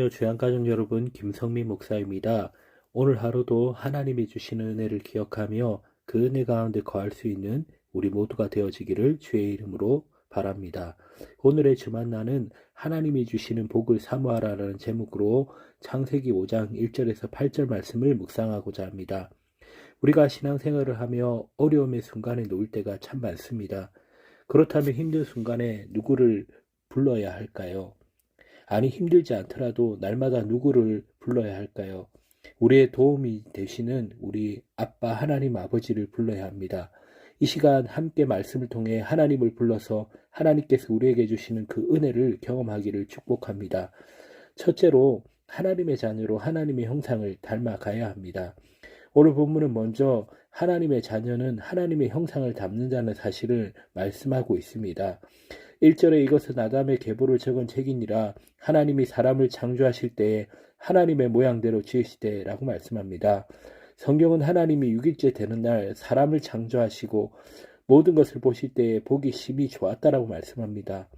안녕하세요. 주양가족 여러분, 김성민 목사입니다. 오늘 하루도 하나님이 주시는 은혜를 기억하며 그 은혜 가운데 거할 수 있는 우리 모두가 되어지기를 주의 이름으로 바랍니다. 오늘의 주만나는 하나님이 주시는 복을 사모하라는 제목으로 창세기 5장 1절에서 8절 말씀을 묵상하고자 합니다. 우리가 신앙생활을 하며 어려움의 순간에 놓일 때가 참 많습니다. 그렇다면 힘든 순간에 누구를 불러야 할까요? 아니, 힘들지 않더라도 날마다 누구를 불러야 할까요? 우리의 도움이 되시는 우리 아빠 하나님 아버지를 불러야 합니다. 이 시간 함께 말씀을 통해 하나님을 불러서 하나님께서 우리에게 주시는 그 은혜를 경험하기를 축복합니다. 첫째로 하나님의 자녀로 하나님의 형상을 닮아가야 합니다. 오늘 본문은 먼저 하나님의 자녀는 하나님의 형상을 닮는다는 사실을 말씀하고 있습니다. 1절에 이것은 아담의 계보를 적은 책이니라 하나님이 사람을 창조하실 때에 하나님의 모양대로 지으시되 라고 말씀합니다. 성경은 하나님이 6일째 되는 날 사람을 창조하시고 모든 것을 보실 때에 보기 심히 좋았다라고 말씀합니다.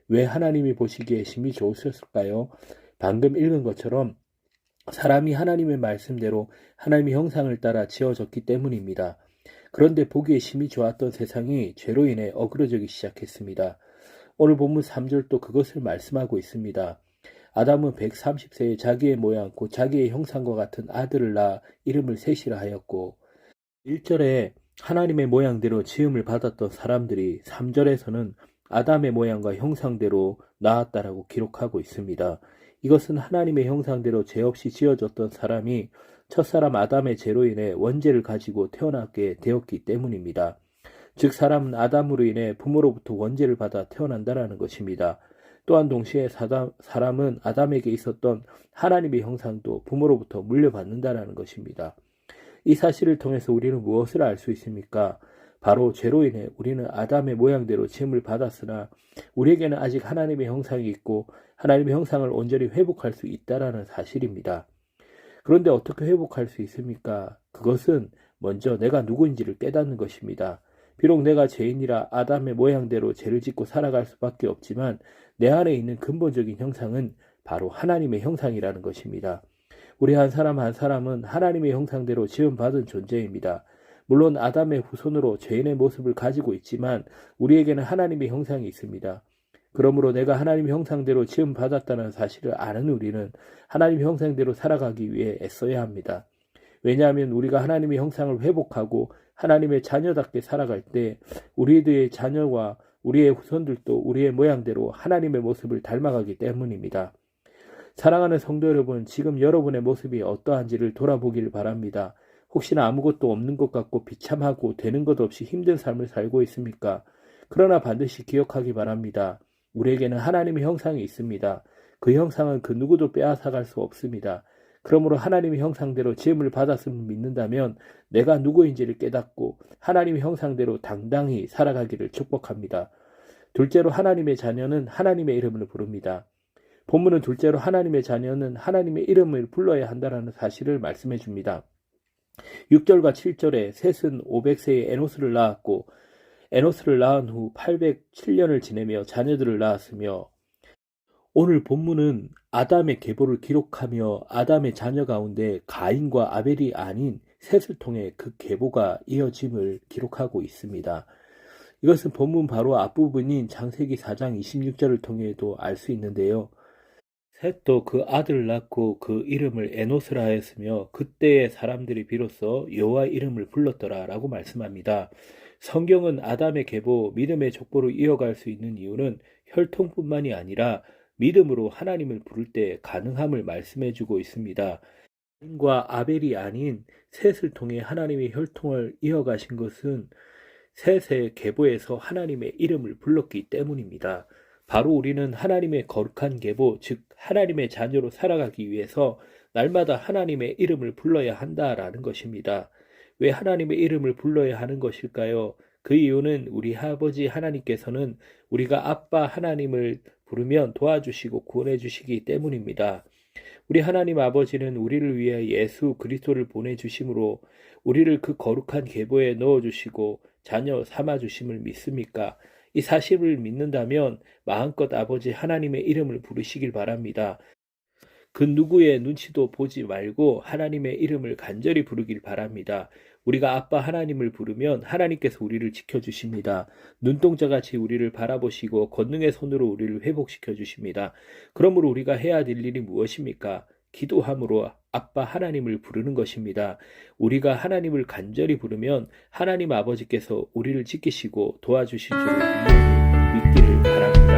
왜 하나님이 보시기에 심히 좋으셨을까요? 방금 읽은 것처럼 사람이 하나님의 말씀대로 하나님의 형상을 따라 지어졌기 때문입니다. 그런데 보기에 심히 좋았던 세상이 죄로 인해 어그러지기 시작했습니다. 오늘 본문 3절도 그것을 말씀하고 있습니다. 아담은 130세에 자기의 모양 곧 자기의 형상과 같은 아들을 낳아 이름을 셋이라 하였고 1절에 하나님의 모양대로 지음을 받았던 사람들이 3절에서는 아담의 모양과 형상대로 낳았다라고 기록하고 있습니다. 이것은 하나님의 형상대로 죄 없이 지어졌던 사람이 첫사람 아담의 죄로 인해 원죄를 가지고 태어나게 되었기 때문입니다. 즉 사람은 아담으로 인해 부모로부터 원죄를 받아 태어난다라는 것입니다. 또한 동시에 사람은 아담에게 있었던 하나님의 형상도 부모로부터 물려받는다라는 것입니다. 이 사실을 통해서 우리는 무엇을 알 수 있습니까? 바로 죄로 인해 우리는 아담의 모양대로 지음을 받았으나 우리에게는 아직 하나님의 형상이 있고 하나님의 형상을 온전히 회복할 수 있다라는 사실입니다. 그런데 어떻게 회복할 수 있습니까? 그것은 먼저 내가 누구인지를 깨닫는 것입니다. 비록 내가 죄인이라 아담의 모양대로 죄를 짓고 살아갈 수밖에 없지만 내 안에 있는 근본적인 형상은 바로 하나님의 형상이라는 것입니다. 우리 한 사람 한 사람은 하나님의 형상대로 지음받은 존재입니다. 물론 아담의 후손으로 죄인의 모습을 가지고 있지만 우리에게는 하나님의 형상이 있습니다. 그러므로 내가 하나님의 형상대로 지음받았다는 사실을 아는 우리는 하나님의 형상대로 살아가기 위해 애써야 합니다. 왜냐하면 우리가 하나님의 형상을 회복하고 하나님의 자녀답게 살아갈 때 우리들의 자녀와 우리의 후손들도 우리의 모양대로 하나님의 모습을 닮아가기 때문입니다. 사랑하는 성도 여러분, 지금 여러분의 모습이 어떠한지를 돌아보길 바랍니다. 혹시나 아무것도 없는 것 같고 비참하고 되는 것 없이 힘든 삶을 살고 있습니까? 그러나 반드시 기억하기 바랍니다. 우리에게는 하나님의 형상이 있습니다. 그 형상은 그 누구도 빼앗아갈 수 없습니다. 그러므로 하나님의 형상대로 지음을 받았음을 믿는다면 내가 누구인지를 깨닫고 하나님의 형상대로 당당히 살아가기를 축복합니다. 둘째로 하나님의 자녀는 하나님의 이름을 부릅니다. 본문은 둘째로 하나님의 자녀는 하나님의 이름을 불러야 한다는 사실을 말씀해 줍니다. 6절과 7절에 셋은 500세에 에노스를 낳았고 에노스를 낳은 후 807년을 지내며 자녀들을 낳았으며 오늘 본문은 아담의 계보를 기록하며 아담의 자녀 가운데 가인과 아벨이 아닌 셋을 통해 그 계보가 이어짐을 기록하고 있습니다. 이것은 본문 바로 앞부분인 창세기 4장 26절을 통해도 알 수 있는데요. 셋도 그 아들을 낳고 그 이름을 에노스라 하였으며 그때의 사람들이 비로소 여호와 이름을 불렀더라 라고 말씀합니다. 성경은 아담의 계보, 믿음의 족보로 이어갈 수 있는 이유는 혈통뿐만이 아니라 믿음으로 하나님을 부를 때 가능함을 말씀해주고 있습니다. 가인과 아벨이 아닌 셋을 통해 하나님의 혈통을 이어가신 것은 셋의 계보에서 하나님의 이름을 불렀기 때문입니다. 바로 우리는 하나님의 거룩한 계보, 즉 하나님의 자녀로 살아가기 위해서 날마다 하나님의 이름을 불러야 한다라는 것입니다. 왜 하나님의 이름을 불러야 하는 것일까요? 그 이유는 우리 아버지 하나님께서는 우리가 아빠 하나님을 부르면 도와주시고 구원해 주시기 때문입니다. 우리 하나님 아버지는 우리를 위해 예수 그리스도를 보내주심으로 우리를 그 거룩한 계보에 넣어주시고 자녀 삼아주심을 믿습니까? 이 사실을 믿는다면 마음껏 아버지 하나님의 이름을 부르시길 바랍니다. 그 누구의 눈치도 보지 말고 하나님의 이름을 간절히 부르길 바랍니다. 우리가 아빠 하나님을 부르면 하나님께서 우리를 지켜주십니다. 눈동자같이 우리를 바라보시고 권능의 손으로 우리를 회복시켜 주십니다. 그러므로 우리가 해야 될 일이 무엇입니까? 기도함으로 아빠 하나님을 부르는 것입니다. 우리가 하나님을 간절히 부르면 하나님 아버지께서 우리를 지키시고 도와주실 줄을 믿기를 바랍니다.